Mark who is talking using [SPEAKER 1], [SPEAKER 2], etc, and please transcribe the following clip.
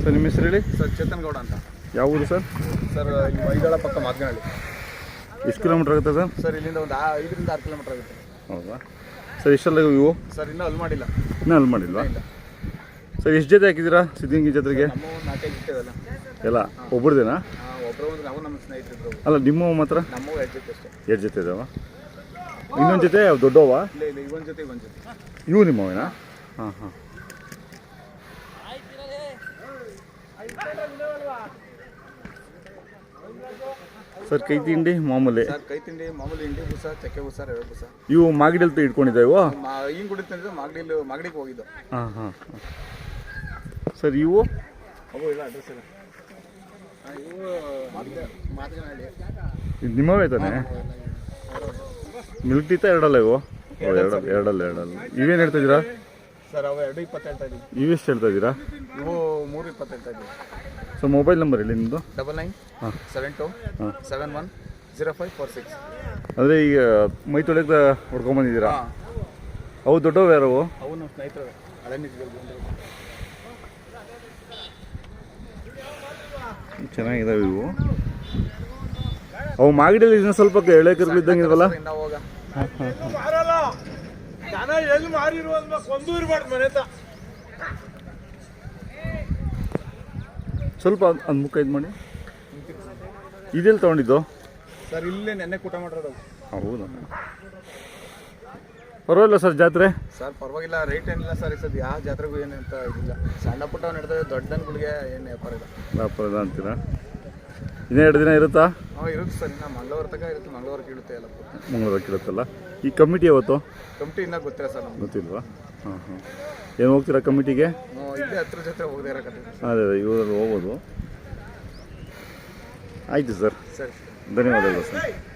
[SPEAKER 1] Sir ನಿಮ್ಮ ಹೆಸರು ಹೇಳಿ.
[SPEAKER 2] ಸರ್ ಚೇತನ್ ಗೌಡ ಅಂತ.
[SPEAKER 1] ಯಾವ ಊರು ಸರ್?
[SPEAKER 2] ಸರ್ ಇಲ್ಲಿ ವೈದಾಳ ಪಕ್ಕ ಮಾದನಹಳ್ಳಿ.
[SPEAKER 1] ಎಷ್ಟು ಕಿಲೋಮೀಟ್ರ್ ಆಗುತ್ತೆ ಸರ್?
[SPEAKER 2] ಸರ್ ಇಲ್ಲಿಂದ ಒಂದು 5ರಿಂದ 6 ಕಿಲೋಮೀಟ್ರ್ ಆಗುತ್ತೆ.
[SPEAKER 1] ಹೌದಾ ಸರ್? ಇಷ್ಟೆಲ್ಲ ಇವು
[SPEAKER 2] ಸರ್ ಇನ್ನೂ ಅಲ್ಲಿ ಮಾಡಿಲ್ಲ.
[SPEAKER 1] ಇನ್ನೂ ಅಲ್ಲಿ ಮಾಡಿಲ್ವಾ ಸರ್? ಎಷ್ಟು ಜೊತೆ ಹಾಕಿದ್ದೀರಾ ಸಿದ್ಧಗಂಗೆ ಜಾತ್ರೆಗೆ?
[SPEAKER 2] ನಮ್ಮ 4 ಇರ್ತೇವಲ್ಲ
[SPEAKER 1] ಎಲ್ಲ ಒಬ್ಬರದೇನಾ?
[SPEAKER 2] ಒಬ್ಬರು ಒಂದು ನಾವು ನಮ್ಮ ಸ್ನೇಹಿತರು.
[SPEAKER 1] ಅಲ್ಲ ನಿಮ್ಮ ಮಾತ್ರ?
[SPEAKER 2] ನಮ್ಮ 2 ಜೊತೆ ಅಷ್ಟೇ.
[SPEAKER 1] 2 ಜೊತೆ ಇದಾವ? ಇನ್ನೊಂದು ಜೊತೆ ದೊಡ್ಡವ?
[SPEAKER 2] ಇಲ್ಲ ಇಲ್ಲ, ಇವೊಂದು ಜೊತೆ ಇವೊಂದು ಜೊತೆ.
[SPEAKER 1] ಇವು ನಿಮ್ಮವೇನಾ? ಹಾಂ ಹಾಂ. ಸರ್ ಕೈ ತಿಂಡಿ ಮಾಮೂಲಿ?
[SPEAKER 2] ಸರ್ ಕೈ ತಿಂಡಿ ಮಾಮೂಲಿ, ಹಿಂಡಿ ಬೂಸ, ಚಕ್ಕೆ ಬೂಸ, ರವೆ ಬೂಸ.
[SPEAKER 1] ಇವು ಮಾಗಡಿಯಲ್ಲಿ ಇಟ್ಕೊಂಡಿದ್ದೆ ಇವು?
[SPEAKER 2] ಹಿಂಗೆ ಕುಡಿತಂದ್ರೆ ಮಾಗಡಿಗೆ ಹೋಗಿದ್ದು.
[SPEAKER 1] ಹಾಂ ಹಾಂ. ಸರ್ ಇವು?
[SPEAKER 2] ಅವು ಇಲ್ಲ, ಅಡ್ರೆಸ್ ಇಲ್ಲ. ಇವು ಮಾದನಹಳ್ಳಿ.
[SPEAKER 1] ಇದು ನಿಮ್ಮವೇ ತಾನೆ? ಮಿಲ್ಕ್ ಟೀತ ಎರಡಲ್ಲ ಇವು? ಎರಡಲ್ಲ. ಇವೇನು ಹೇಳ್ತಾ ಇದ್ದೀರಾ
[SPEAKER 2] ಸರ್? ಅವು 2.20 ಹೇಳ್ತಾ ಇದ್ದೀವಿ.
[SPEAKER 1] ಇವೆಷ್ಟು ಹೇಳ್ತಾ ಇದ್ದೀರಾ?
[SPEAKER 2] ಇವು 3.20 ಹೇಳ್ತಾ ಇದ್ದೀವಿ.
[SPEAKER 1] ಸೊ ಮೊಬೈಲ್ ನಂಬರ್ ಹೇಳಿ ನಿಮ್ಮದು?
[SPEAKER 2] 9972710546.
[SPEAKER 1] ಅಂದರೆ ಈಗ ಮೈ ತೊಳೆದ ಹೊಡ್ಕೊಂಬಂದಿದ್ದೀರಾ? ಅವು ದೊಡ್ಡವು ಯಾರವು?
[SPEAKER 2] ಅವು ನಮ್ಮ ಸ್ನೇಹಿತರು ಹಳೆ ನಿಜಗಳು.
[SPEAKER 1] ಚೆನ್ನಾಗಿದ್ದಾವೆ ಇವು. ಅವು ಮಾಗಡಿಯಲ್ಲಿ ಇನ್ನೂ ಸ್ವಲ್ಪ ಎಳೆ ಕರುಗಳು ಇದ್ದಂಗೆ ಇಲ್ವಲ್ಲ? ಸ್ವಲ್ಪ ಅದು ಮುಖ ಇದು ಮಾಡಿ. ಇದೆಲ್ಲಿ ತೊಗೊಂಡಿದ್ದು
[SPEAKER 2] ಸರ್? ಇಲ್ಲೇ ನೆನ್ನೆ ಕೂಟ ಮಾಡಿರೋದು.
[SPEAKER 1] ಹೌದಾ? ಪರವಾಗಿಲ್ಲ ಸರ್ ಜಾತ್ರೆ?
[SPEAKER 2] ಸರ್ ಪರವಾಗಿಲ್ಲ, ರೇಟ್ ಏನಿಲ್ಲ ಸರ್. ಈ ಸದ್ಯ ಯಾವ ಜಾತ್ರೆಗೂ ಏನು ಅಂತ ಇದಿಲ್ಲ. ಸಣ್ಣ ಪುಟ್ಟ ನಡೆದ ದೊಡ್ಡನ್ಗಳಿಗೆ ಏನು ವ್ಯಾಪಾರ ಇಲ್ಲ.
[SPEAKER 1] ವ್ಯಾಪಾರ ಇಲ್ಲ ಅಂತೀರಾ? ಇನ್ನೇ 2 ದಿನ ಇರುತ್ತಾ?
[SPEAKER 2] ಇರುತ್ತೆ ಸರ್. ಇನ್ನು ಮಂಗಳವಾರ ತನಕ ಇರುತ್ತೆ. ಮಂಗಳವಾರ ಕೀಳುತ್ತೆ ಎಲ್ಲ.
[SPEAKER 1] ಮಂಗಳವಾರ ಇರುತ್ತಲ್ಲ. ಈ ಕಮಿಟಿ ಯಾವತ್ತು?
[SPEAKER 2] ಕಮಿಟಿ ಇನ್ನೂ ಗೊತ್ತಿಲ್ಲ ಸರ್ ನಮ್ಗೆ.
[SPEAKER 1] ಗೊತ್ತಿಲ್ವಾ? ಹಾಂ ಹಾಂ. ಏನು ಹೋಗ್ತೀರಾ ಕಮಿಟಿಗೆ?
[SPEAKER 2] ಇಲ್ಲೇ ಹತ್ರ ಜೊತೆ ಹೋಗದೆ ಇರೋಕತ್ತೆ.
[SPEAKER 1] ಅದೇ ಇವರಲ್ಲಿ ಹೋಗೋದು. ಆಯಿತು ಸರ್,
[SPEAKER 2] ಸರಿ,
[SPEAKER 1] ಧನ್ಯವಾದಗಳು ಸರ್.